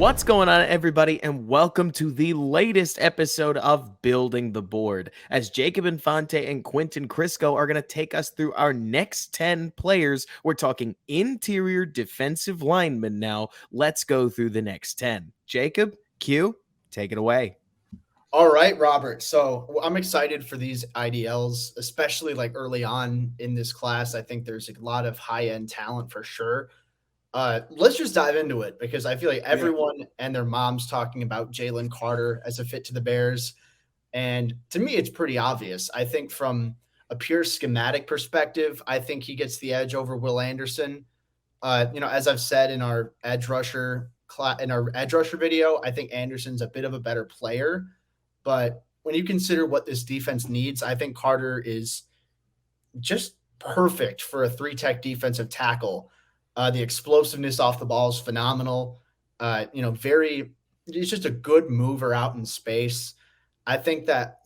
What's going on, everybody, and welcome to the latest episode of Building the Board. As Jacob Infante and Quinten Krzysko are going to take us through our next 10 players, we're talking interior defensive linemen now. Let's go through the next 10. Jacob, Q, take it away. All right, Robert. So I'm excited for these IDLs, especially like early on in this class. I think there's a lot of high-end talent for sure. Let's just dive into it because I feel like everyone and their mom's talking about Jalen Carter as a fit to the Bears. And to me, it's pretty obvious. I think from a pure schematic perspective, I think he gets the edge over Will Anderson. As I've said in our edge rusher video, I think Anderson's a bit of a better player. But when you consider what this defense needs, I think Carter is just perfect for a three-tech defensive tackle. The explosiveness off the ball is phenomenal. He's just a good mover out in space. I think that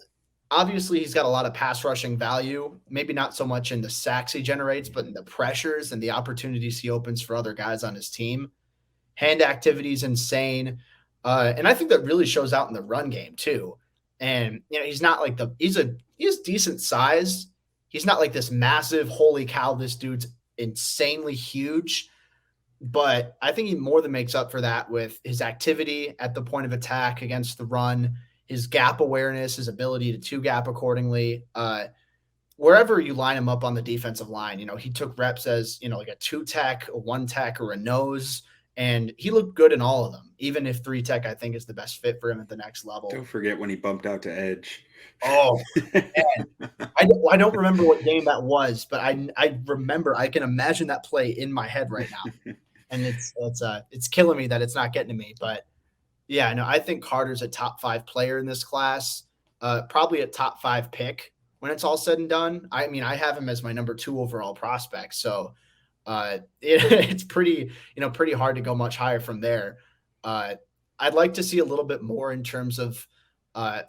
obviously he's got a lot of pass rushing value, maybe not so much in the sacks he generates, but in the pressures and the opportunities he opens for other guys on his team. Hand activity is insane. And I think that really shows out in the run game too. And, he's not like he's decent size. He's not like this massive, holy cow, this dude's insanely huge. But I think he more than makes up for that with his activity at the point of attack against the run, his gap awareness, his ability to two gap accordingly. Wherever you line him up on the defensive line, he took reps as, like a two tech, a one tech, or a nose. And he looked good in all of them, even if three tech, I think, is the best fit for him at the next level. Don't forget when he bumped out to edge. Oh, man. I don't remember what game that was, but I remember, I can imagine that play in my head right now. And it's killing me that it's not getting to me. But yeah, no, I think Carter's a top 5 player in this class, probably a top 5 pick when it's all said and done. I mean, I have him as my number 2 overall prospect. So it's pretty hard to go much higher from there. I'd like to see a little bit more in terms of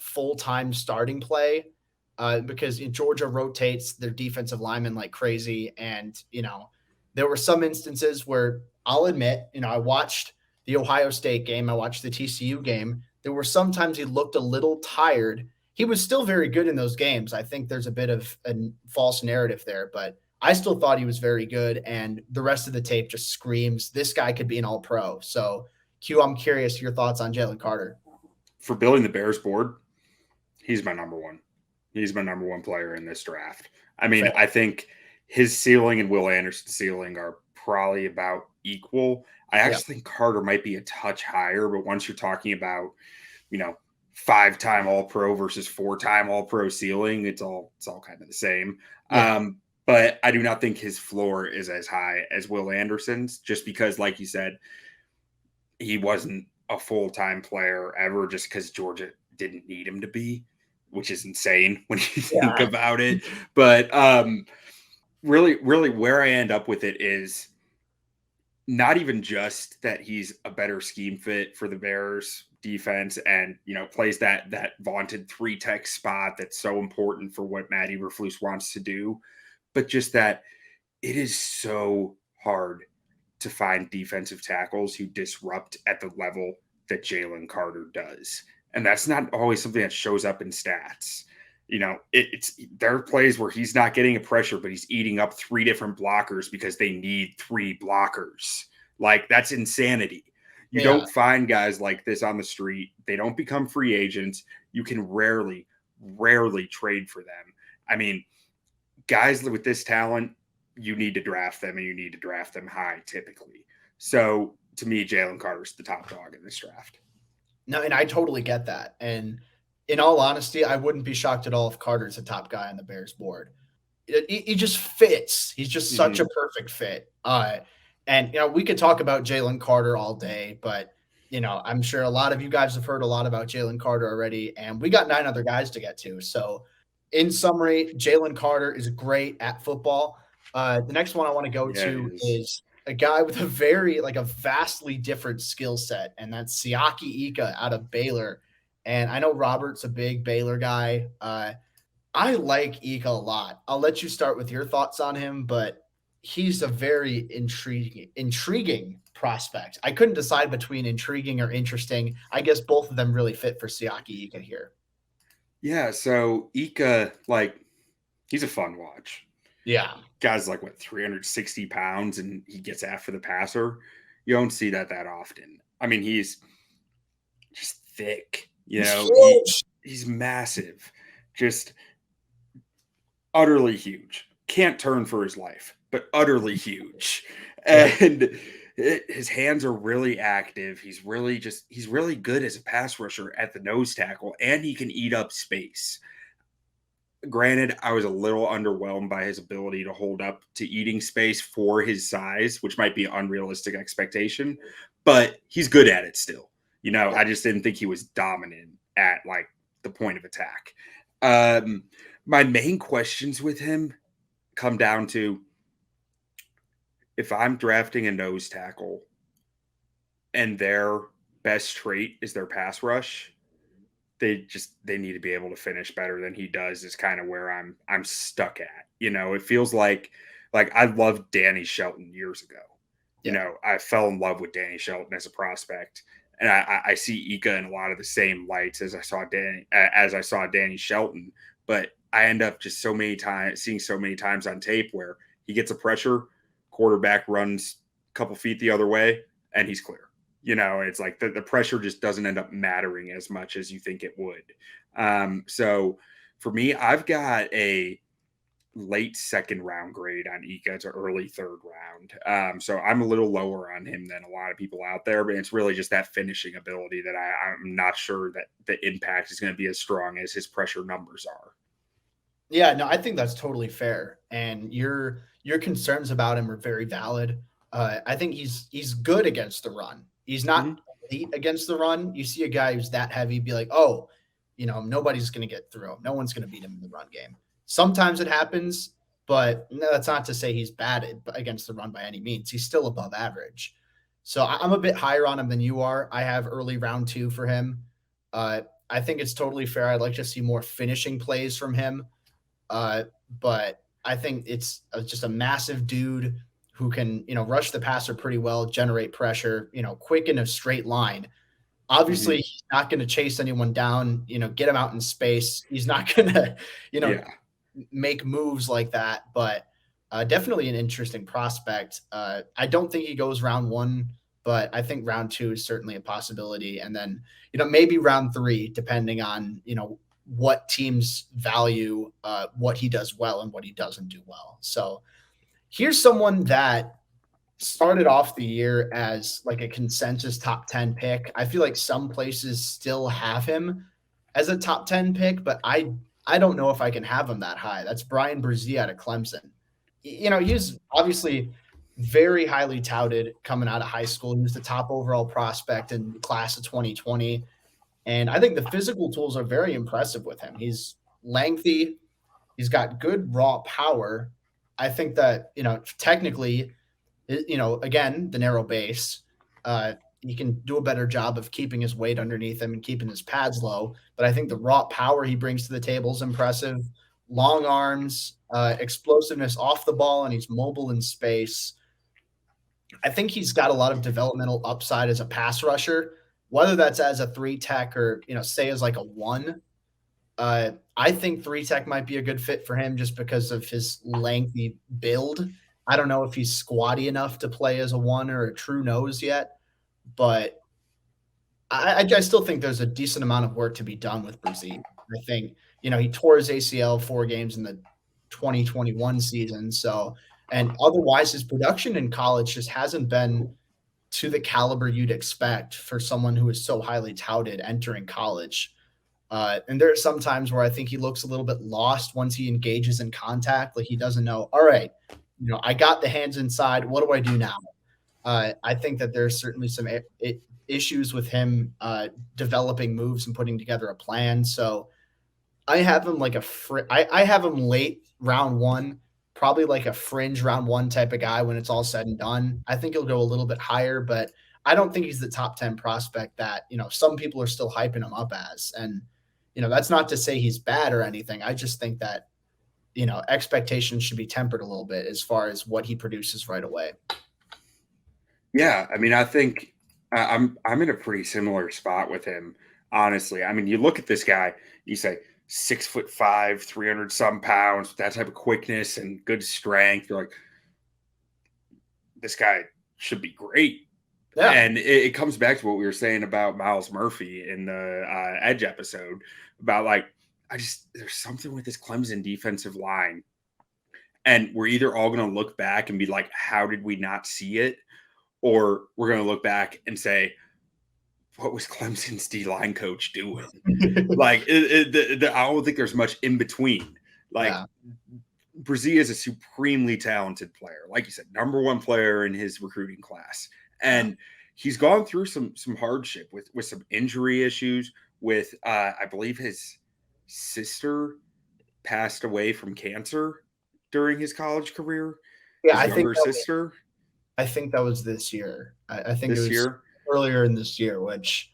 full-time starting play because Georgia rotates their defensive linemen like crazy. And, there were some instances where I'll admit, I watched the Ohio State game. I watched the TCU game. There were sometimes he looked a little tired. He was still very good in those games. I think there's a bit of a false narrative there, but I still thought he was very good, and the rest of the tape just screams this guy could be an all-pro. So, Q, I'm curious your thoughts on Jalen Carter. For building the Bears board, he's my number one. He's my number one player in this draft. I mean, I think his ceiling and Will Anderson's ceiling are probably about equal. I actually think Carter might be a touch higher, but once you're talking about, 5-time All-Pro versus 4-time All-Pro ceiling, it's all kind of the same. Yeah. But I do not think his floor is as high as Will Anderson's, just because, like you said, he wasn't a full-time player ever just because Georgia didn't need him to be, which is insane when you think about it. But really where I end up with it is not even just that he's a better scheme fit for the Bears defense and, plays that vaunted 3-tech spot that's so important for what Matt Eberflus wants to do. But just that it is so hard to find defensive tackles who disrupt at the level that Jalen Carter does. And that's not always something that shows up in stats. There are plays where he's not getting a pressure, but he's eating up 3 different blockers because they need 3 blockers. Like, that's insanity. You don't find guys like this on the street. They don't become free agents. You can rarely trade for them. I mean, guys with this talent, you need to draft them, and you need to draft them high typically. So to me, Jalen Carter's the top dog in this draft. No, and I totally get that. And in all honesty, I wouldn't be shocked at all if Carter's a top guy on the Bears board. He just fits. He's just such a perfect fit. And we could talk about Jalen Carter all day, but I'm sure a lot of you guys have heard a lot about Jalen Carter already, and we got 9 other guys to get to. So in summary, Jalen Carter is great at football. The next one I want to go to is a guy with a vastly different skill set, and that's Siaki Ika out of Baylor. And I know Robert's a big Baylor guy. I like Ika a lot. I'll let you start with your thoughts on him, but he's a very intriguing prospect. I couldn't decide between intriguing or interesting. I guess both of them really fit for Siaki Ika here. Yeah, so Ika, like, he's a fun watch. Yeah. Guy's like, what, 360 pounds, and he gets after the passer. You don't see that often. I mean, he's just thick, he's massive, just utterly huge. Can't turn for his life, but utterly huge. And his hands are really active. He's really good as a pass rusher at the nose tackle, and he can eat up space. Granted, I was a little underwhelmed by his ability to hold up to eating space for his size, which might be an unrealistic expectation, but he's good at it still. I just didn't think he was dominant at like the point of attack. My main questions with him come down to, if I'm drafting a nose tackle and their best trait is their pass rush, they need to be able to finish better than he does, is kind of where I'm stuck at. It feels like I loved Danny Shelton years ago. Yeah. I fell in love with Danny Shelton as a prospect, and I see Ika in a lot of the same lights as I saw Danny Shelton, but I end up just seeing so many times on tape where he gets a pressure, quarterback runs a couple feet the other way, and he's clear. It's like the pressure just doesn't end up mattering as much as you think it would. So for me, I've got a late second round grade on Ika to early third round. So I'm a little lower on him than a lot of people out there, but it's really just that finishing ability that I'm not sure that the impact is going to be as strong as his pressure numbers are. Yeah, no, I think that's totally fair. And your concerns about him are very valid. I think he's good against the run. He's not elite against the run. You see a guy who's that heavy, be like, oh, nobody's going to get through him. No one's going to beat him in the run game. Sometimes it happens, but no, that's not to say he's bad against the run by any means. He's still above average. So I'm a bit higher on him than you are. I have early round 2 for him. I think it's totally fair. I'd like to see more finishing plays from him. But I think it's just a massive dude who can, rush the passer pretty well, generate pressure, quick in a straight line. Obviously, he's not going to chase anyone down, get him out in space. He's not going to, make moves like that, but definitely an interesting prospect. I don't think he goes round 1, but I think round 2 is certainly a possibility. And then, maybe round 3, depending on, what teams value what he does well and what he doesn't do well. So here's someone that started off the year as like a consensus top 10 pick. I feel like some places still have him as a top 10 pick, but I don't know if I can have him that high. That's Bryan Bresee out of Clemson. He's obviously very highly touted coming out of high school. He was the top overall prospect in the class of 2020. And I think the physical tools are very impressive with him. He's lengthy. He's got good raw power. I think that, technically, again, the narrow base, he can do a better job of keeping his weight underneath him and keeping his pads low. But I think the raw power he brings to the table is impressive. Long arms, explosiveness off the ball, and he's mobile in space. I think he's got a lot of developmental upside as a pass rusher, whether that's as a 3-tech or, say as like a 1. I think 3-tech might be a good fit for him just because of his lengthy build. I don't know if he's squatty enough to play as a 1 or a true nose yet, but I still think there's a decent amount of work to be done with Bresee. I think, he tore his ACL 4 games in the 2021 season. So, and otherwise his production in college just hasn't been to the caliber you'd expect for someone who is so highly touted entering college. And there are some times where I think he looks a little bit lost once he engages in contact. Like he doesn't know, all right, I got the hands inside. What do I do now? I think that there's certainly some issues with him developing moves and putting together a plan. So I have him like I have him late round 1, probably like a fringe round 1 type of guy when it's all said and done. I think he'll go a little bit higher, but I don't think he's the top 10 prospect that, some people are still hyping him up as. And, that's not to say he's bad or anything. I just think that expectations should be tempered a little bit as far as what he produces right away. Yeah, I mean, I think I'm in a pretty similar spot with him, honestly. I mean, you look at this guy, you say 6'5", 300 some pounds, with that type of quickness and good strength. You're like, this guy should be great. Yeah. And it comes back to what we were saying about Miles Murphy in the Edge episode about there's something with this Clemson defensive line. And we're either all going to look back and be like, how did we not see it? Or we're going to look back and say, what was Clemson's D-line coach doing? I don't think there's much in between. Bresee is a supremely talented player. Like you said, number one player in his recruiting class. And he's gone through some hardship with some injury issues with, I believe his sister passed away from cancer during his college career. Yeah, his younger sister. I think that was this year. I think it was earlier in this year, which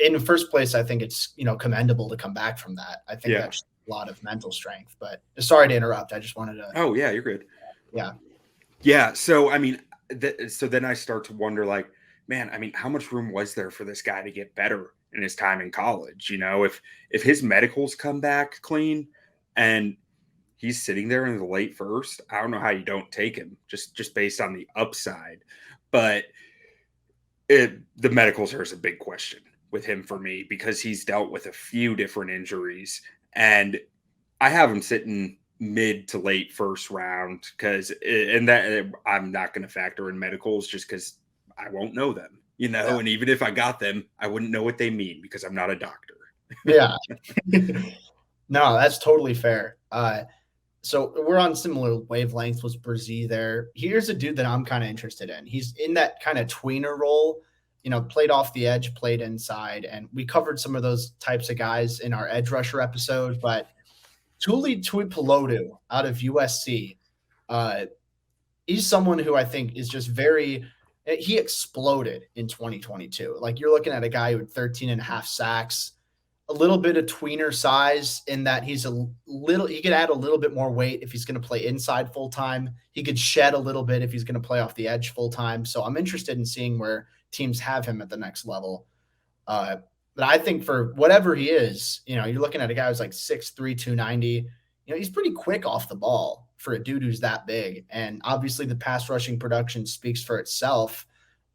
in the first place, I think it's, commendable to come back from that. I think that's a lot of mental strength, but sorry to interrupt. I just wanted to. Oh yeah, you're good. Yeah. Yeah. So, I mean, so then I start to wonder man, I mean, how much room was there for this guy to get better in his time in college? If his medicals come back clean and he's sitting there in the late first, I don't know how you don't take him just based on the upside. But the medicals are a big question with him for me because he's dealt with a few different injuries. And I have him sitting mid to late first round and that I'm not going to factor in medicals just because I won't know them, and even if I got them, I wouldn't know what they mean because I'm not a doctor. Yeah. No, that's totally fair. So we're on similar wavelengths with Bresee there. Here's a dude that I'm kind of interested in. He's in that kind of tweener role, played off the edge, played inside. And we covered some of those types of guys in our edge rusher episode. But Tuli Tuipulotu out of USC, he's someone who I think is just he exploded in 2022. You're looking at a guy who had 13 and a half sacks, a little bit of tweener size in that he could add a little bit more weight if he's going to play inside full time. He could shed a little bit if he's going to play off the edge full time. So I'm interested in seeing where teams have him at the next level. But I think for whatever he is, you're looking at a guy who's 6'3", 290. He's pretty quick off the ball for a dude who's that big. And obviously the pass rushing production speaks for itself.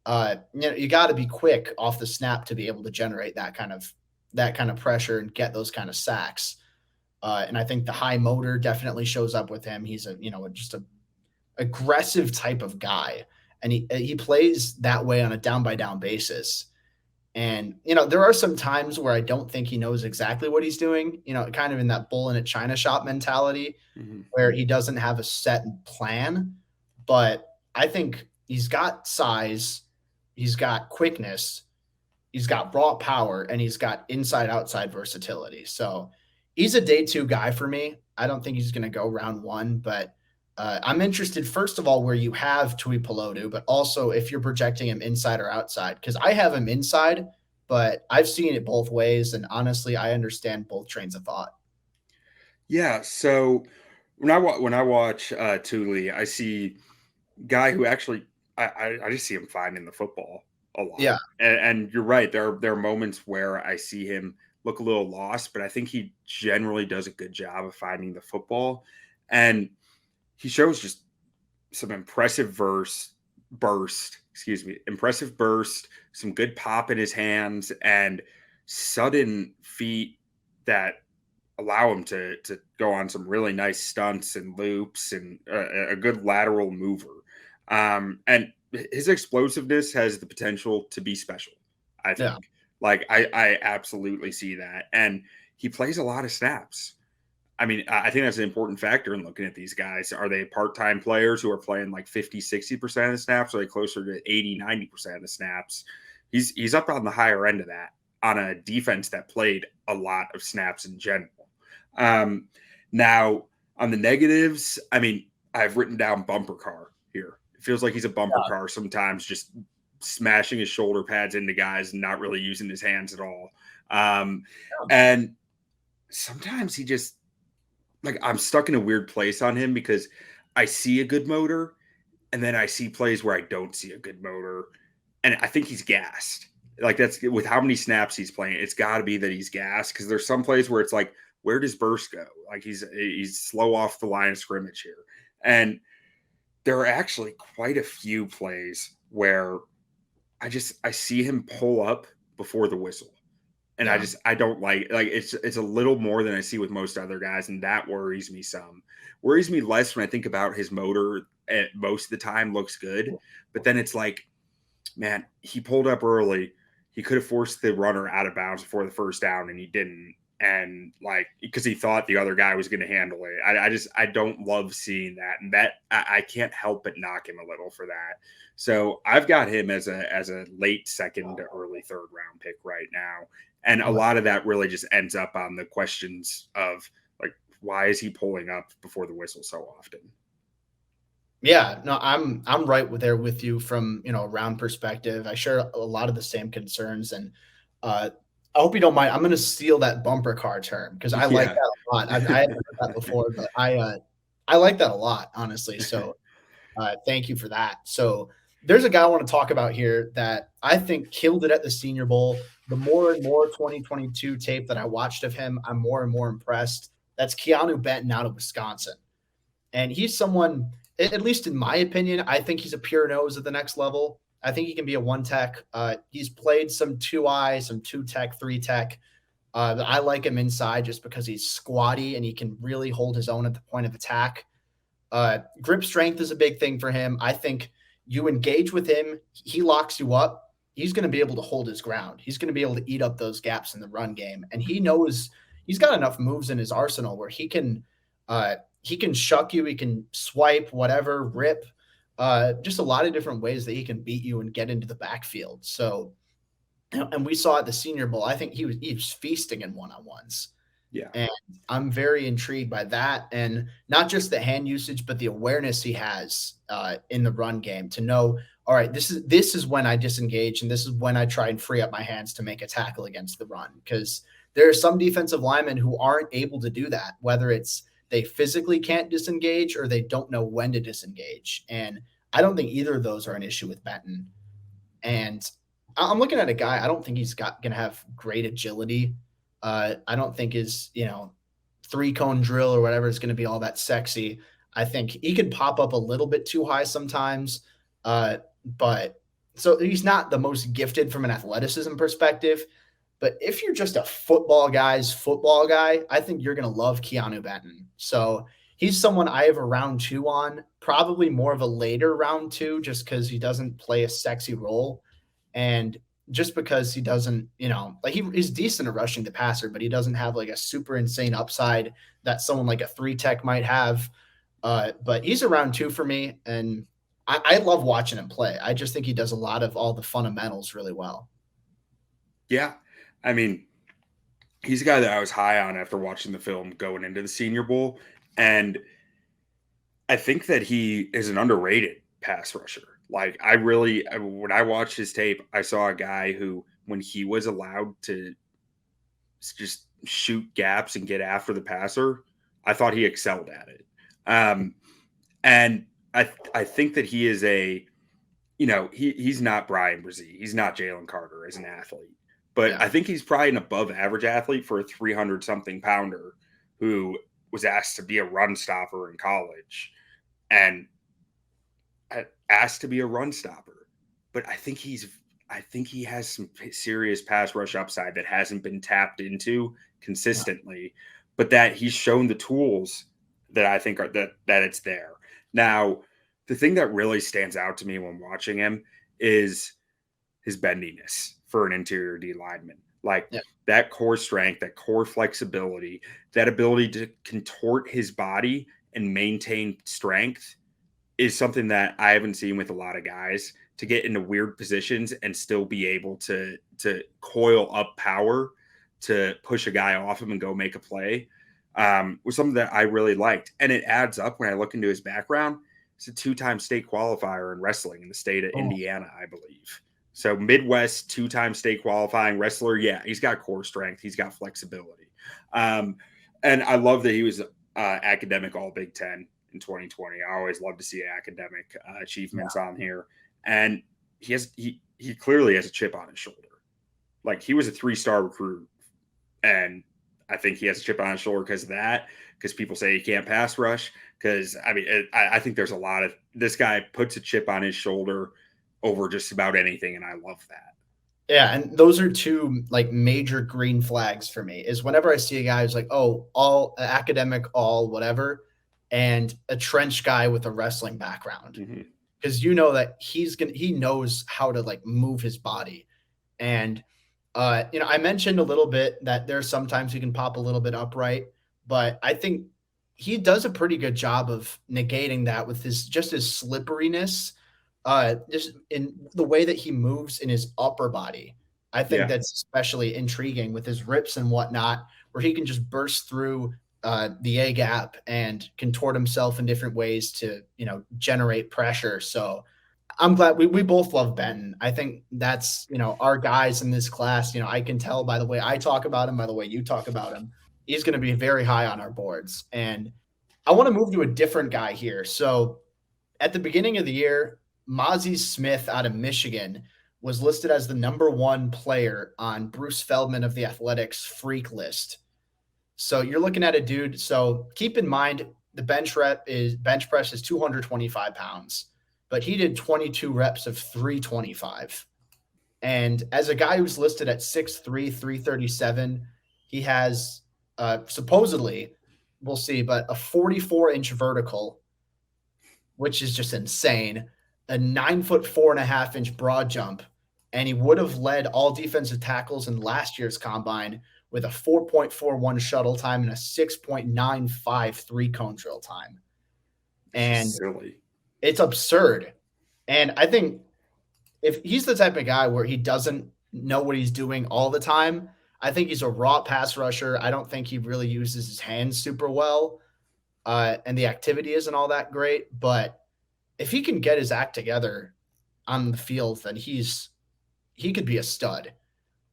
You got to be quick off the snap to be able to generate that kind of pressure and get those kind of sacks. And I think the high motor definitely shows up with him. He's just a aggressive type of guy. And he plays that way on a down by down basis. And, there are some times where I don't think he knows exactly what he's doing, kind of in that bull in a China shop mentality where he doesn't have a set plan. But I think he's got size, he's got quickness, he's got raw power, and he's got inside-outside versatility. So he's a day 2 guy for me. I don't think he's going to go round 1, but I'm interested, first of all, where you have Tuipulotu, but also if you're projecting him inside or outside, because I have him inside, but I've seen it both ways, and honestly, I understand both trains of thought. Yeah, so when I watch Tuli, I see a guy who actually I just see him finding the football a lot. Yeah, and you're right. There are moments where I see him look a little lost, but I think he generally does a good job of finding the football, and he shows just some impressive burst, some good pop in his hands, and sudden feet that allow him to go on some really nice stunts and loops and a good lateral mover. And his explosiveness has the potential to be special, I think. Yeah. I absolutely see that. And he plays a lot of snaps. I mean, I think that's an important factor in looking at these guys. Are they part-time players who are playing 50, 60% of the snaps? Or are they closer to 80, 90% of the snaps? He's up on the higher end of that on a defense that played a lot of snaps in general. Now, on the negatives, I mean, I've written down bumper car here. It feels like he's a bumper car sometimes, just smashing his shoulder pads into guys and not really using his hands at all. And sometimes he just like I'm stuck in a weird place on him because I see a good motor and then I see plays where I don't see a good motor. And I think he's gassed. Like that's with how many snaps he's playing. It's got to be that he's gassed because there's some plays where it's like, where does burst go? Like he's slow off the line of scrimmage here. And there are actually quite a few plays where I see him pull up before the whistle. And Yeah. I don't like it's a little more than I see with most other guys, and that worries me some. Worries me less when I think about his motor at most of the time looks good, but then it's like, man, he pulled up early. He could have forced the runner out of bounds before the first down, and he didn't. And like because he thought the other guy was going to handle it. I don't love seeing that, and that I can't help but knock him a little for that. So I've got him as a late second to early third round pick right now. And a lot of that really just ends up on the questions of like, why is he pulling up before the whistle so often? Yeah, no, I'm right there with you from a round perspective. I share a lot of the same concerns, and I hope you don't mind. I'm going to steal that bumper car term because I like that a lot. I haven't heard that before, but I like that a lot, honestly. So thank you for that. So there's a guy I want to talk about here that I think killed it at the Senior Bowl. The more and more 2022 tape that I watched of him, I'm more and more impressed. That's Keeanu Benton out of Wisconsin. And he's someone, at least in my opinion, I think he's a pure nose at the next level. I think he can be a one tech. He's played some 2I, some 2 tech, 3 tech. But I like him inside just because he's squatty and he can really hold his own at the point of attack. Grip strength is a big thing for him. I think you engage with him, he locks you up. He's going to be able to hold his ground. He's going to be able to eat up those gaps in the run game. And he knows he's got enough moves in his arsenal where he can shuck you. He can swipe, whatever, rip, just a lot of different ways that he can beat you and get into the backfield. So, and we saw at the Senior Bowl, I think he was feasting in one-on-ones. Yeah. And I'm very intrigued by that. And not just the hand usage, but the awareness he has in the run game to know, all right, this is when I disengage and this is when I try and free up my hands to make a tackle against the run. Because there are some defensive linemen who aren't able to do that, whether it's they physically can't disengage or they don't know when to disengage. And I don't think either of those are an issue with Benton. And I'm looking at a guy, I don't think he's going to have great agility. I don't think his, 3-cone drill or whatever is going to be all that sexy. I think he could pop up a little bit too high sometimes. But so he's not the most gifted from an athleticism perspective. But if you're just a football guy, I think you're going to love Keeanu Benton. So he's someone I have a round 2 on, probably more of a later round 2 just because he doesn't play a sexy role. And just because he doesn't, he's decent at rushing the passer, but he doesn't have like a super insane upside that someone like a 3-tech might have. But he's a round 2 for me. And I love watching him play. I just think he does a lot of all the fundamentals really well. Yeah. I mean, he's a guy that I was high on after watching the film going into the Senior Bowl. And I think that he is an underrated pass rusher. Like when I watched his tape, I saw a guy who, when he was allowed to just shoot gaps and get after the passer, I thought he excelled at it. And I think that he is he's not Bryan Bresee. He's not Jalen Carter as an athlete, but yeah. I think he's probably an above average athlete for a 300 something pounder who was asked to be a run stopper in college and asked to be a run stopper. But I think he has some serious pass rush upside that hasn't been tapped into consistently, but that he's shown the tools that I think are that it's there. Now, the thing that really stands out to me when watching him is his bendiness for an interior D lineman. That core strength, that core flexibility, that ability to contort his body and maintain strength is something that I haven't seen with a lot of guys, to get into weird positions and still be able to coil up power to push a guy off him and go make a play. Was something that I really liked. And it adds up when I look into his background. He's a 2-time state qualifier in wrestling in the state of Indiana, I believe. So Midwest 2-time state qualifying wrestler. Yeah, he's got core strength. He's got flexibility. And I love that he was academic All Big Ten in 2020. I always love to see academic achievements on here, and he clearly has a chip on his shoulder. Like, he was a 3-star recruit, and I think he has a chip on his shoulder because of that. Because people say he can't pass rush. Because I think there's a lot of this guy puts a chip on his shoulder over just about anything, and I love that. Yeah, and those are two like major green flags for me. Is whenever I see a guy who's like, oh, all academic, all whatever, and a trench guy with a wrestling background, because you know that he knows how to like move his body, and I mentioned a little bit that there's sometimes he can pop a little bit upright, but I think he does a pretty good job of negating that with his slipperiness, just in the way that he moves in his upper body. I think that's especially intriguing with his rips and whatnot, where he can just burst through the A gap and contort himself in different ways to, generate pressure. So I'm glad we both love Benton. I think that's, our guys in this class. I can tell by the way I talk about him, by the way you talk about him, he's going to be very high on our boards. And I want to move to a different guy here. So at the beginning of the year, Mazi Smith out of Michigan was listed as the number 1 player on Bruce Feldman of the Athletics freak list. So you're looking at a dude. So keep in mind the bench press is 225 pounds. But he did 22 reps of 325. And as a guy who's listed at 6'3", 337, he has supposedly, we'll see, but a 44-inch vertical, which is just insane, a 9'4" 4.5-inch broad jump, and he would have led all defensive tackles in last year's combine with a 4.41 shuttle time and a 6.95 3-cone drill time. And silly. It's absurd. And I think if he's the type of guy where he doesn't know what he's doing all the time, I think he's a raw pass rusher. I don't think he really uses his hands super well. And the activity isn't all that great. But if he can get his act together on the field, then he could be a stud.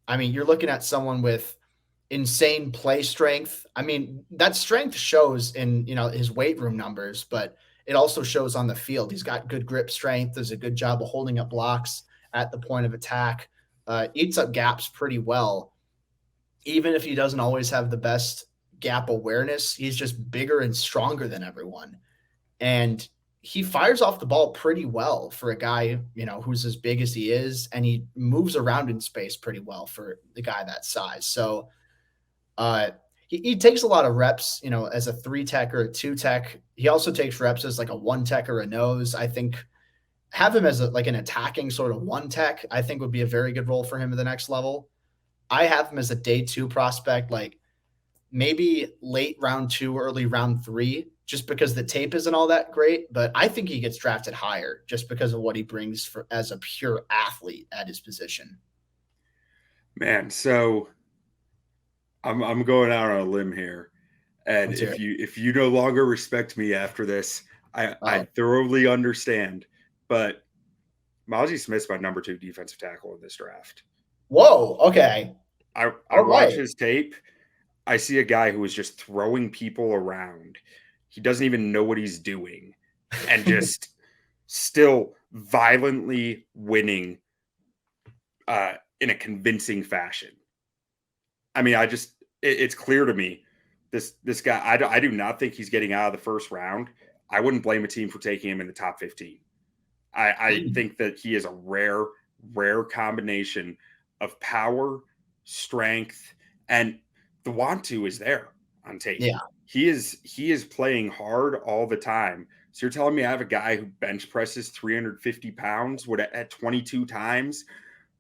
I mean, you're looking at someone with insane play strength. I mean, that strength shows in, his weight room numbers, but it also shows on the field. He's got good grip strength, does a good job of holding up blocks at the point of attack, eats up gaps pretty well. Even if he doesn't always have the best gap awareness, he's just bigger and stronger than everyone. And he fires off the ball pretty well for a guy, who's as big as he is, and he moves around in space pretty well for the guy that size. So he takes a lot of reps, as a 3-tech or a 2-tech. He also takes reps as like a 1-tech or a nose. I think have him as like an attacking sort of 1-tech, I think would be a very good role for him at the next level. I have him as a day 2 prospect, like maybe late round 2, early round 3, just because the tape isn't all that great. But I think he gets drafted higher just because of what he brings as a pure athlete at his position. Man, so I'm going out on a limb here, and if you no longer respect me after this, I thoroughly understand. But Mazi Smith's my number 2 defensive tackle in this draft. Whoa, okay. I watch his tape. I see a guy who is just throwing people around. He doesn't even know what he's doing, and just still violently winning in a convincing fashion. I mean, it's clear to me this guy, I do not think he's getting out of the first round. I wouldn't blame a team for taking him in the top 15. I think that he is a rare combination of power, strength, and the want to is there on tape. Yeah. He is playing hard all the time. So you're telling me I have a guy who bench presses 350 pounds at 22 times,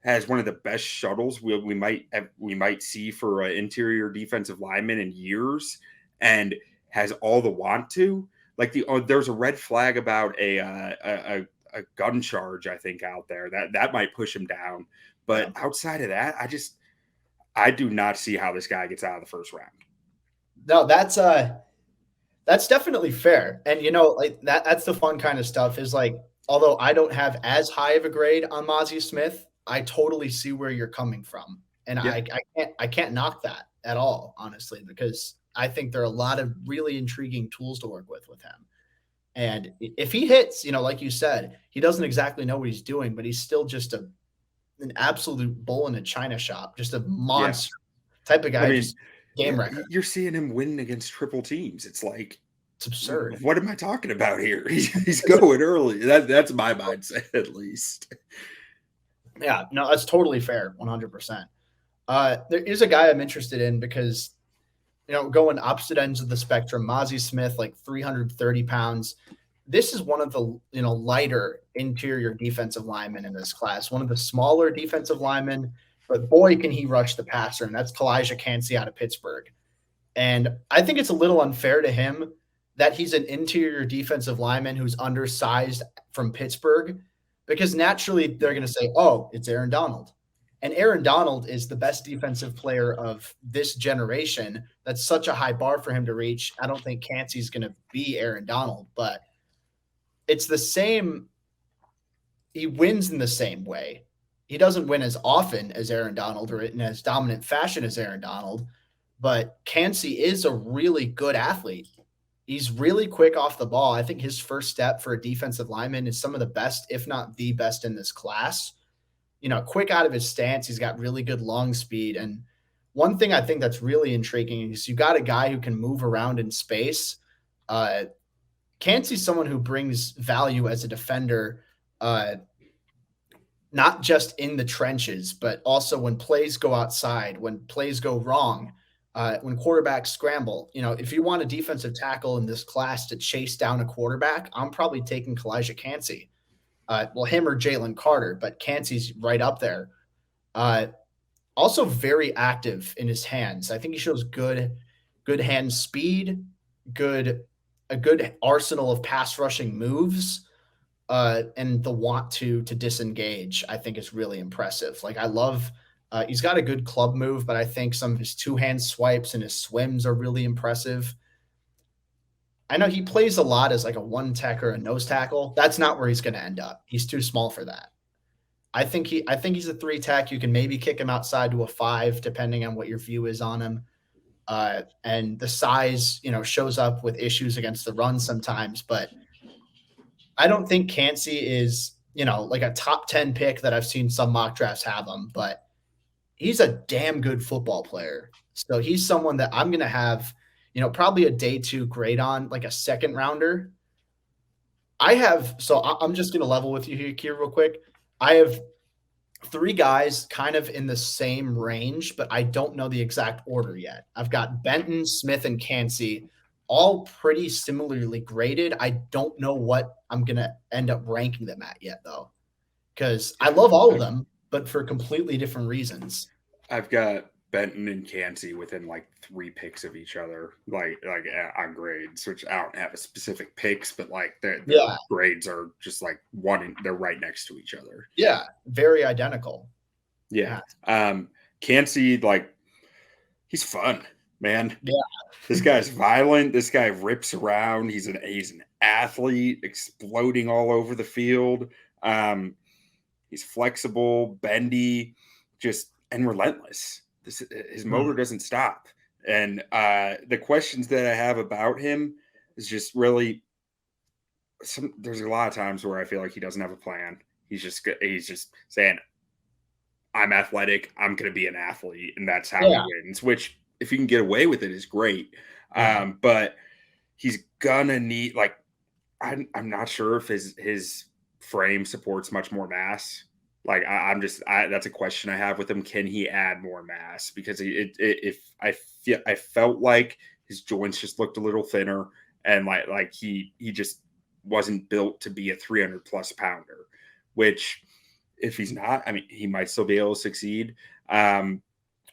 has one of the best shuttles we might see for an interior defensive lineman in years, and has all the want to. Like there's a red flag about a gun charge, I think, out there that might push him down. But outside of that, I do not see how this guy gets out of the first round. No, that's definitely fair. And like that's the fun kind of stuff is like, although I don't have as high of a grade on Mazi Smith, I totally see where you're coming from. And I can't knock that at all, honestly, because I think there are a lot of really intriguing tools to work with him. And if he hits, like you said, he doesn't exactly know what he's doing, but he's still just an absolute bull in a china shop, just a monster type of guy. I mean, just game record. You're seeing him win against triple teams. It's like, it's absurd. What am I talking about here? He's going early. That's my mindset, at least. Yeah, no, that's totally fair. 100%. There is a guy I'm interested in because, going opposite ends of the spectrum, Mazi Smith, like 330 pounds. This is one of the, lighter interior defensive linemen in this class, one of the smaller defensive linemen, but boy, can he rush the passer. And that's Calijah Kancey out of Pittsburgh. And I think it's a little unfair to him that he's an interior defensive lineman who's undersized from Pittsburgh, because naturally they're going to say, oh, it's Aaron Donald. And Aaron Donald is the best defensive player of this generation. That's such a high bar for him to reach. I don't think Kancey's going to be Aaron Donald, but it's the same. He wins in the same way. He doesn't win as often as Aaron Donald or in as dominant fashion as Aaron Donald, but Kancey is a really good athlete. He's really quick off the ball. I think his first step for a defensive lineman is some of the best, if not the best in this class. Quick out of his stance. He's got really good long speed. And one thing I think that's really intriguing is you got a guy who can move around in space. Kancey's someone who brings value as a defender, not just in the trenches, but also when plays go outside, when plays go wrong, when quarterbacks scramble. If you want a defensive tackle in this class to chase down a quarterback, I'm probably taking Calijah Kancey. Him or Jalen Carter, but Kancey's right up there. Also very active in his hands. I think he shows good hand speed, a good arsenal of pass rushing moves, and the want to disengage, I think, is really impressive. Like, I love he's got a good club move, but I think some of his two-hand swipes and his swims are really impressive. I know he plays a lot as like a one tech or a nose tackle. That's not where he's going to end up. He's too small for that. I think he's a 3 tech. You can maybe kick him outside to a 5, depending on what your view is on him. And the size, shows up with issues against the run sometimes, but I don't think Kancey is, like a top 10 pick that I've seen some mock drafts have him, but he's a damn good football player. So he's someone that I'm going to have, probably a day 2 grade on, like a second rounder. I'm just going to level with you here real quick. I have 3 guys kind of in the same range, but I don't know the exact order yet. I've got Benton, Smith, and Kancey, all pretty similarly graded. I don't know what I'm going to end up ranking them at yet, though, because I love all of them, but for completely different reasons. I've got Benton and Kancey within like 3 picks of each other, like on grades, which I don't have a specific picks, but like their grades are just like they're right next to each other. Yeah, very identical. Yeah. Kancey, like, he's fun, man. Yeah. This guy's violent. This guy rips around. He's an athlete, exploding all over the field. He's flexible, bendy, and relentless. His motor doesn't stop. And the questions that I have about him is just really there's a lot of times where I feel like he doesn't have a plan. He's just saying, I'm athletic, I'm going to be an athlete, and that's how he wins, which if you can get away with it is great. Yeah. But he's gonna need, like, I'm not sure if his frame supports much more mass. Like, that's a question I have with him. Can he add more mass? Because I felt like his joints just looked a little thinner, and like he just wasn't built to be a 300 plus pounder, which if he's not, I mean, he might still be able to succeed.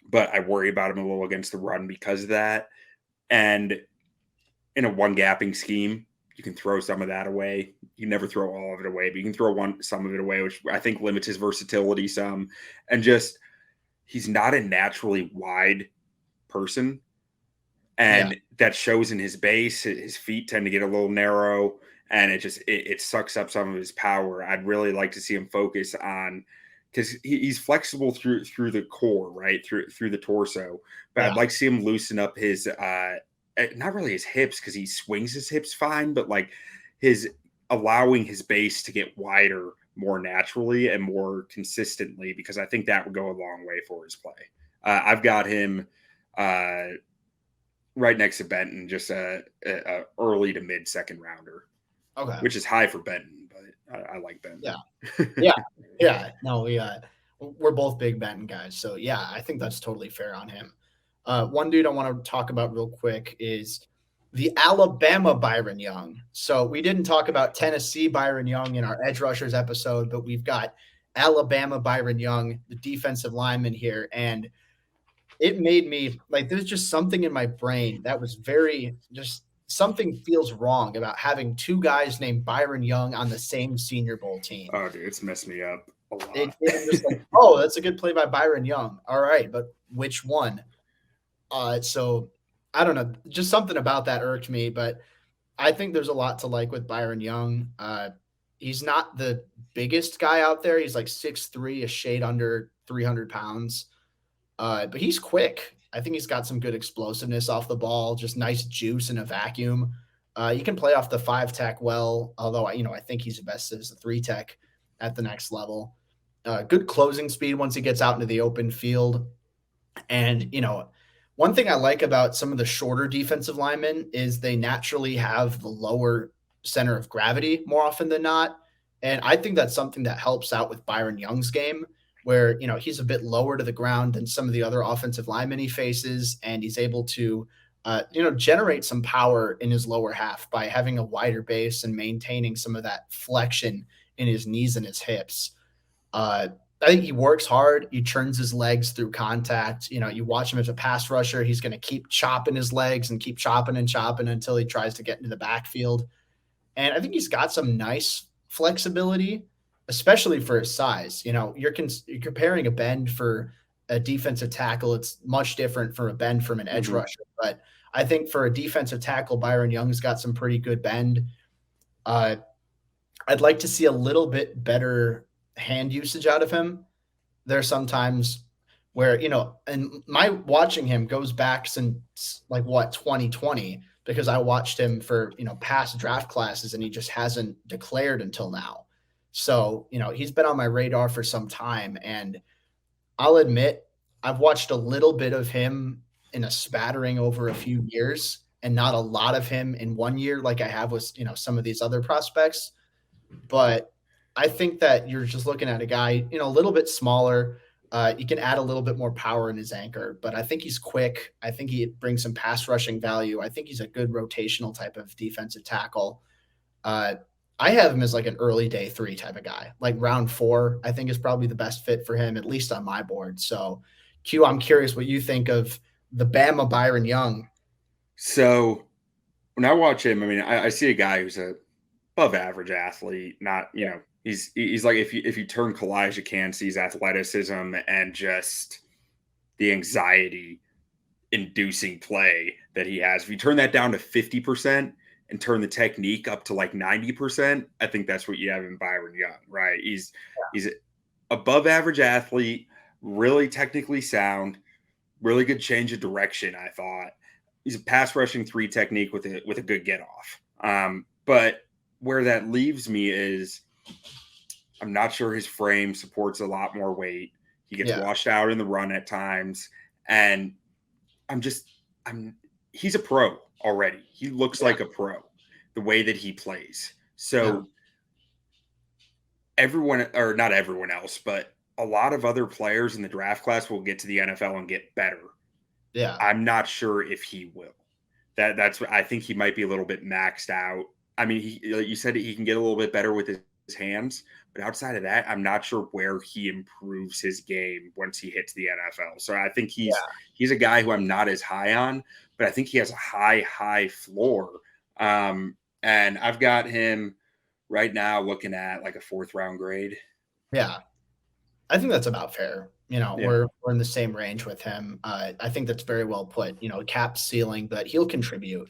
But I worry about him a little against the run because of that. And in a one gapping scheme, you can throw some of that away. You never throw all of it away, but you can throw some of it away, which I think limits his versatility some. And just, he's not a naturally wide person. And that shows in his base. His feet tend to get a little narrow, and it sucks up some of his power. I'd really like to see him focus on because he's flexible through the core, right, through the torso. But Yeah. I'd like to see him loosen up his not really his hips, because he swings his hips fine, but like his allowing his base to get wider more naturally and more consistently, because I think that would go a long way for his play. I've got him right next to Benton, just a early to mid second rounder. Okay. Which is high for Benton, but I like Benton. Yeah. No, we're both big Benton guys. So yeah, I think that's totally fair on him. One dude I want to talk about real quick is the Alabama Byron Young. So we didn't talk about Tennessee Byron Young in our edge rushers episode, but we've got Alabama Byron Young, the defensive lineman here. And it made me like, there's just something in my brain that was something feels wrong about having two guys named Byron Young on the same Senior Bowl team. Oh, dude, it's messed me up a lot. It's just like, oh, that's a good play by Byron Young. All right, but which one? So I don't know, just something about that irked me, but I think there's a lot to like with Byron Young. He's not the biggest guy out there. He's like 6'3", a shade under 300 pounds. But he's quick. I think he's got some good explosiveness off the ball, just nice juice in a vacuum. He can play off the 5 tech well, although I think he's the best as a 3 tech at the next level. Good closing speed once he gets out into the open field. And, one thing I like about some of the shorter defensive linemen is they naturally have the lower center of gravity more often than not. And I think that's something that helps out with Byron Young's game, where, he's a bit lower to the ground than some of the other offensive linemen he faces, and he's able to, generate some power in his lower half by having a wider base and maintaining some of that flexion in his knees and his hips. I think he works hard. He churns his legs through contact. You watch him as a pass rusher, he's going to keep chopping his legs and keep chopping and chopping until he tries to get into the backfield. And I think he's got some nice flexibility, especially for his size. You're comparing a bend for a defensive tackle. It's much different from a bend from an edge rusher. But I think for a defensive tackle, Byron Young's got some pretty good bend. I'd like to see a little bit better hand usage out of him. There's sometimes where, and my watching him goes back since 2020, because I watched him for, past draft classes, and he just hasn't declared until now. So, he's been on my radar for some time, and I'll admit I've watched a little bit of him in a spattering over a few years, and not a lot of him in 1 year like I have with, some of these other prospects. But I think that you're just looking at a guy, a little bit smaller. You can add a little bit more power in his anchor, but I think he's quick. I think he brings some pass rushing value. I think he's a good rotational type of defensive tackle. I have him as like an early day 3 type of guy, like round 4, I think is probably the best fit for him, at least on my board. So Q, I'm curious what you think of the Bama Byron Young. So when I watch him, I see a guy who's a above average athlete, not, he's like, if you turn Calijah Kancey's athleticism and just the anxiety inducing play that he has, if you turn that down to 50% and turn the technique up to like 90%, I think that's what you have in Byron Young, right? He's above average athlete, really technically sound, really good change of direction. I thought he's a pass rushing 3 technique with a good get off. But where that leaves me is I'm not sure his frame supports a lot more weight. He gets washed out in the run at times. And he's a pro already. He looks like a pro, the way that he plays. So everyone, or not everyone else, but a lot of other players in the draft class will get to the NFL and get better. Yeah. I'm not sure if he will. That's what I think. He might be a little bit maxed out. He, like you said, he can get a little bit better with his hands, but outside of that, I'm not sure where he improves his game once he hits the NFL. So I think he's a guy who I'm not as high on, but I think he has a high floor. And I've got him right now looking at like a 4th round grade. Yeah. I think that's about fair. We're in the same range with him. I think that's very well put, cap ceiling, but he'll contribute.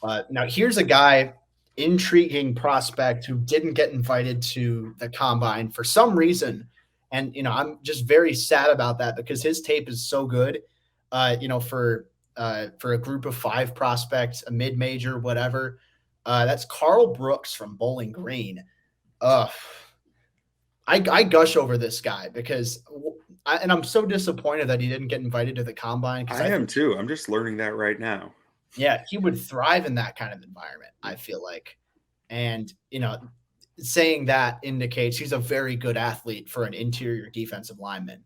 Now here's a guy, intriguing prospect, who didn't get invited to the combine for some reason. And, I'm just very sad about that because his tape is so good, for a group of 5 prospects, a mid-major, whatever. That's Karl Brooks from Bowling Green. I gush over this guy because and I'm so disappointed that he didn't get invited to the combine. I am too. I'm just learning that right now. Yeah, he would thrive in that kind of environment, I feel like. And, saying that indicates he's a very good athlete for an interior defensive lineman.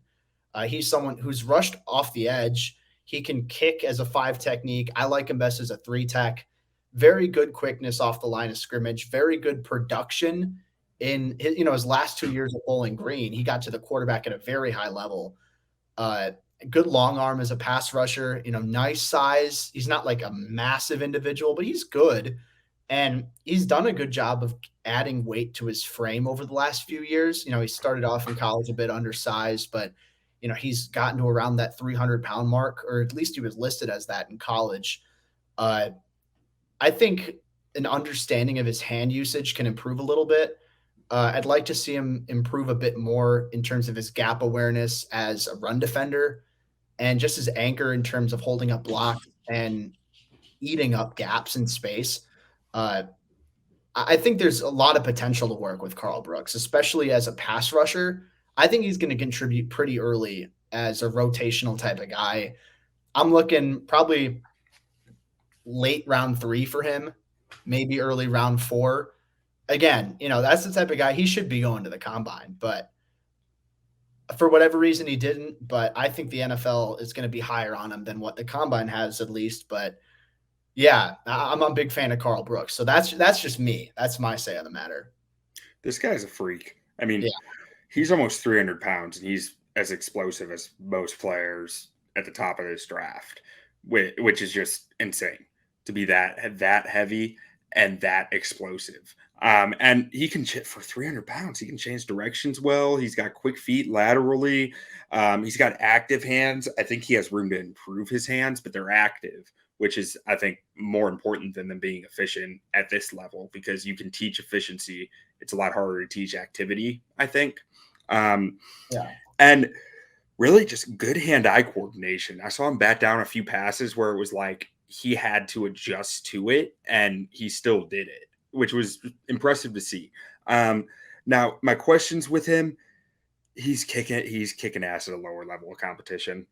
He's someone who's rushed off the edge. He can kick as a 5 technique. I like him best as a 3 tech. Very good quickness off the line of scrimmage. Very good production in his last 2 years at Bowling Green. He got to the quarterback at a very high level. Good long arm as a pass rusher. Nice size. He's not like a massive individual, but he's good. And he's done a good job of adding weight to his frame over the last few years. He started off in college a bit undersized, but he's gotten to around that 300-pound mark, or at least he was listed as that in college. I think an understanding of his hand usage can improve a little bit. I'd like to see him improve a bit more in terms of his gap awareness as a run defender and just his anchor in terms of holding up blocks and eating up gaps in space. I think there's a lot of potential to work with Karl Brooks, especially as a pass rusher. I think he's going to contribute pretty early as a rotational type of guy. I'm looking probably late round 3 for him, maybe early round 4. Again, that's the type of guy he should be going to the combine, but for whatever reason he didn't. But I think the NFL is going to be higher on him than what the combine has, at least. But yeah, I'm a big fan of Karl Brooks. So that's just me. That's my say on the matter. This guy's a freak. I mean, he's almost 300 pounds, and he's as explosive as most players at the top of this draft, which is just insane to be that heavy and that explosive. And he can for 300 pounds. He can change directions well. He's got quick feet laterally. He's got active hands. I think he has room to improve his hands, but they're active, which is, I think, more important than them being efficient at this level, because you can teach efficiency. It's a lot harder to teach activity, I think. And really just good hand-eye coordination. I saw him bat down a few passes where it was like he had to adjust to it, and he still did it, which was impressive to see. Now, my questions with him, he's kicking ass at a lower level of competition.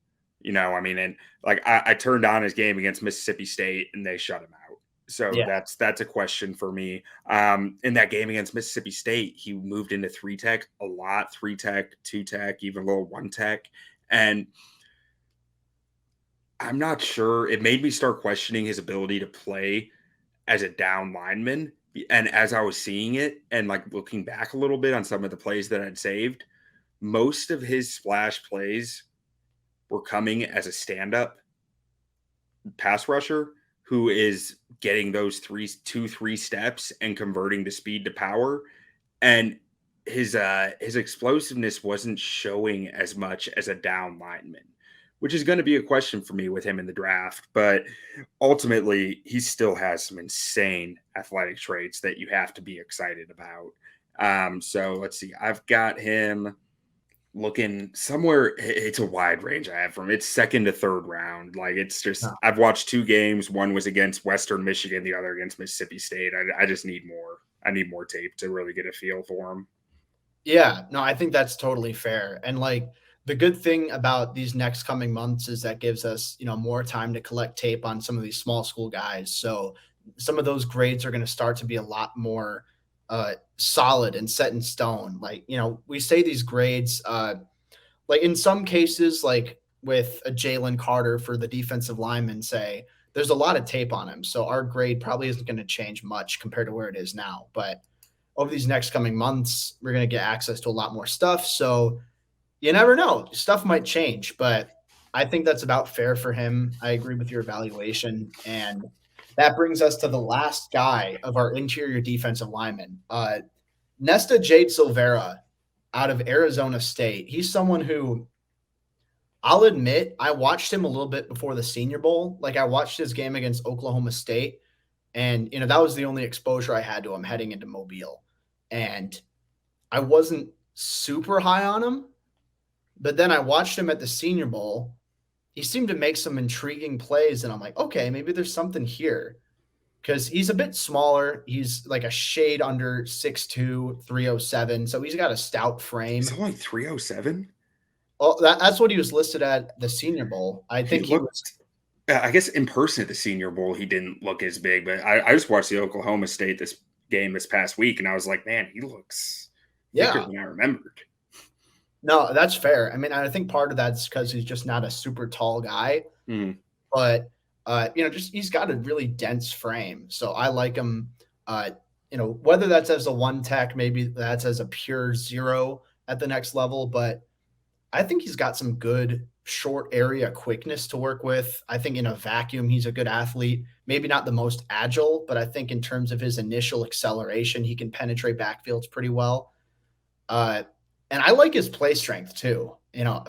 And like I turned on his game against Mississippi State and they shut him out. So that's a question for me. In that game against Mississippi State, he moved into 3 tech a lot, 3 tech, 2 tech, even a little 1 tech. And I'm not sure. It made me start questioning his ability to play as a down lineman. And as I was seeing it and like looking back a little bit on some of the plays that I'd saved, most of his splash plays were coming as a stand-up pass rusher who is getting those 3 steps and converting the speed to power. And his explosiveness wasn't showing as much as a down lineman, which is going to be a question for me with him in the draft. But ultimately, he still has some insane athletic traits that you have to be excited about. So let's see. I've got him looking somewhere. It's a wide range I have from. It's 2nd to 3rd round. Like, it's just, I've watched 2 games. One was against Western Michigan, the other against Mississippi State. I just need more. I need more tape to really get a feel for him. Yeah, no, I think that's totally fair. And like, the good thing about these next coming months is that gives us, more time to collect tape on some of these small school guys. So some of those grades are going to start to be a lot more solid and set in stone. Like, we say these grades, like in some cases, like with a Jalen Carter for the defensive lineman, say there's a lot of tape on him. So our grade probably isn't going to change much compared to where it is now. But over these next coming months, we're going to get access to a lot more stuff. So you never know. Stuff might change, but I think that's about fair for him. I agree with your evaluation. And that brings us to the last guy of our interior defensive linemen, Nesta Jade Silvera out of Arizona State. He's someone who, I'll admit, I watched him a little bit before the Senior Bowl. Like, I watched his game against Oklahoma State, and, that was the only exposure I had to him heading into Mobile. And I wasn't super high on him. But then I watched him at the Senior Bowl. He seemed to make some intriguing plays, and I'm like, okay, maybe there's something here. Because he's a bit smaller. He's like a shade under 6'2", 307. So he's got a stout frame. He's only 307? Well, that's what he was listed at the Senior Bowl. I think he was. I guess in person at the Senior Bowl, he didn't look as big, but I just watched the Oklahoma State game this past week, and I was like, man, he looks bigger than I remembered. No, that's fair. I mean, I think part of that's because he's just not a super tall guy, but just he's got a really dense frame. So I like him. Whether that's as a one tech, maybe that's as a pure zero at the next level, but I think he's got some good short area quickness to work with. I think in a vacuum, he's a good athlete. Maybe not the most agile, but I think in terms of his initial acceleration, he can penetrate backfields pretty well. And I like his play strength too.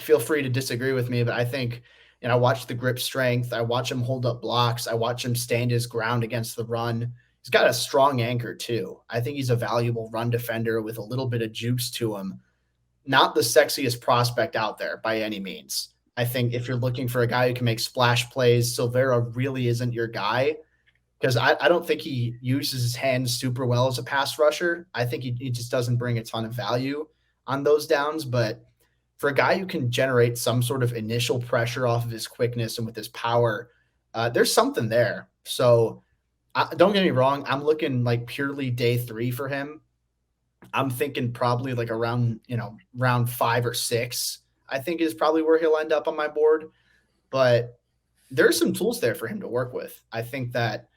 Feel free to disagree with me, but I think, I watch the grip strength. I watch him hold up blocks. I watch him stand his ground against the run. He's got a strong anchor too. I think he's a valuable run defender with a little bit of juice to him. Not the sexiest prospect out there by any means. I think if you're looking for a guy who can make splash plays, Silvera really isn't your guy, because I don't think he uses his hands super well as a pass rusher. I think he just doesn't bring a ton of value on those downs. But for a guy who can generate some sort of initial pressure off of his quickness and with his power, there's something there. So don't get me wrong. I'm looking like purely day 3 for him. I'm thinking probably like around, round 5 or 6, I think is probably where he'll end up on my board. But there's some tools there for him to work with. I think that,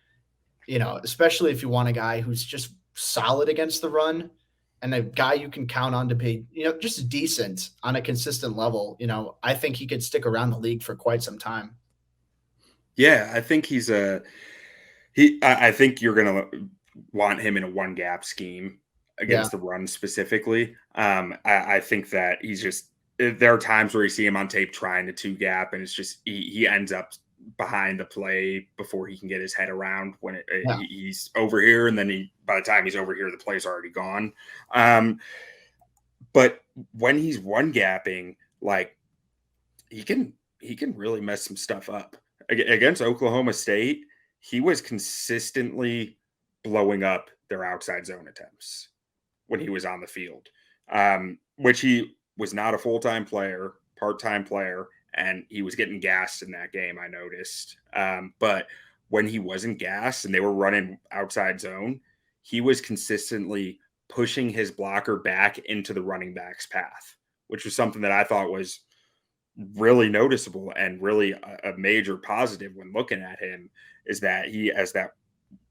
especially if you want a guy who's just solid against the run and a guy you can count on to be, just decent on a consistent level, I think he could stick around the league for quite some time. Yeah, I think I think you're going to want him in a one gap scheme against the run specifically. I think that there are times where you see him on tape trying to 2 gap, and it's just he ends up behind the play before he can get his head around when he's over here, and then by the time he's over here, the play's already gone. But when he's one gapping, like he can really mess some stuff up. Against Oklahoma State, he was consistently blowing up their outside zone attempts when he was on the field, which he was not a full-time player, part-time player, and he was getting gassed in that game, I noticed. But when he wasn't gassed and they were running outside zone, he was consistently pushing his blocker back into the running back's path, which was something that I thought was really noticeable and really a major positive when looking at him, is that he, as that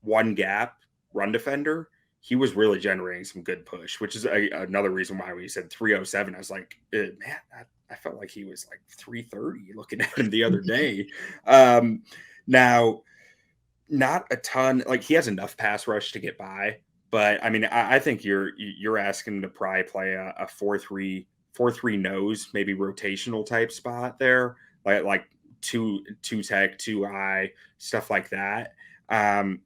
one gap run defender, he was really generating some good push, which is another reason why when you said 307, I was like, man, I felt like he was like 330 looking at him the other day. Now, not a ton, like he has enough pass rush to get by, but I mean, I think you're asking him to probably play a 4-3 nose, maybe rotational type spot there, like two tech, 2 eye, stuff like that. And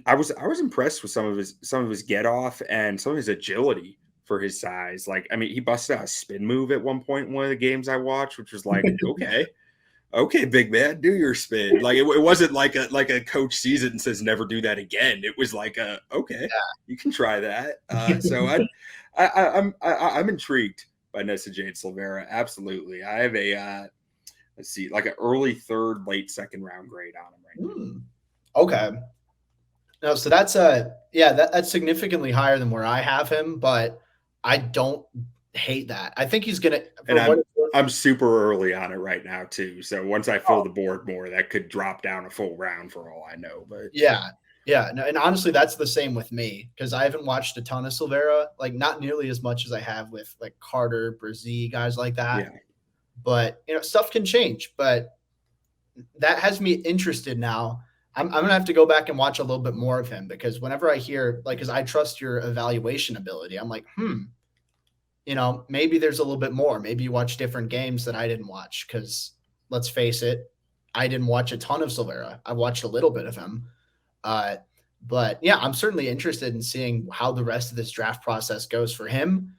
I was impressed with some of his get off and some of his agility for his size. Like, I mean, he busted out a spin move at one point in one of the games I watched, which was like, okay, big man, do your spin. Like, it wasn't like a coach sees it and says never do that again. It was like you can try that. So I'm intrigued by Nesta Jade Silvera. Absolutely, I have a let's see, like an early 3rd, late 2nd round grade on him right now. Okay. No, so that's that's significantly higher than where I have him, but I don't hate that. I think he's gonna. And I'm super early on it right now too. So once I fill the board more, that could drop down a full round for all I know. But yeah, no, and honestly, that's the same with me because I haven't watched a ton of Silvera, like not nearly as much as I have with like Carter, Bresee, guys like that. Yeah. But stuff can change. But that has me interested now. I'm going to have to go back and watch a little bit more of him because whenever I hear, like, because I trust your evaluation ability, I'm like, maybe there's a little bit more. Maybe you watch different games that I didn't watch because let's face it, I didn't watch a ton of Silvera. I watched a little bit of him. But yeah, I'm certainly interested in seeing how the rest of this draft process goes for him.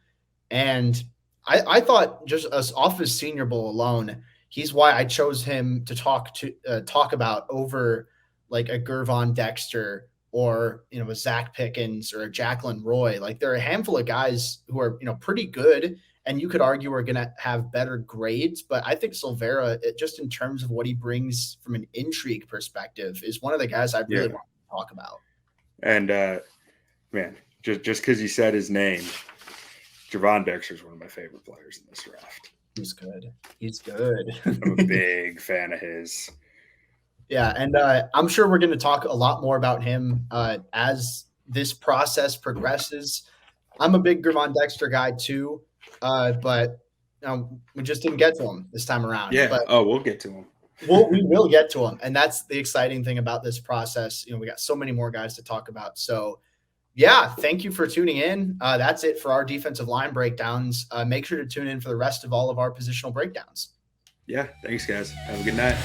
And I thought just off his Senior Bowl alone, he's why I chose him to talk about over like a Gervon Dexter or, you know, a Zach Pickens or a Jacqueline Roy. Like there are a handful of guys who are, you know, pretty good and you could argue are going to have better grades. But I think Silvera, just in terms of what he brings from an intrigue perspective, is one of the guys I really want to talk about. And man, just because you said his name, Gervon Dexter is one of my favorite players in this draft. He's good. He's good. I'm a big fan of his. Yeah, and I'm sure we're going to talk a lot more about him as this process progresses. I'm a big Gervon Dexter guy too, but we just didn't get to him this time around. Yeah. But we'll get to him. we will get to him, and that's the exciting thing about this process. You know, we got so many more guys to talk about. So, yeah, thank you for tuning in. That's it for our defensive line breakdowns. Make sure to tune in for the rest of all of our positional breakdowns. Yeah, thanks, guys. Have a good night.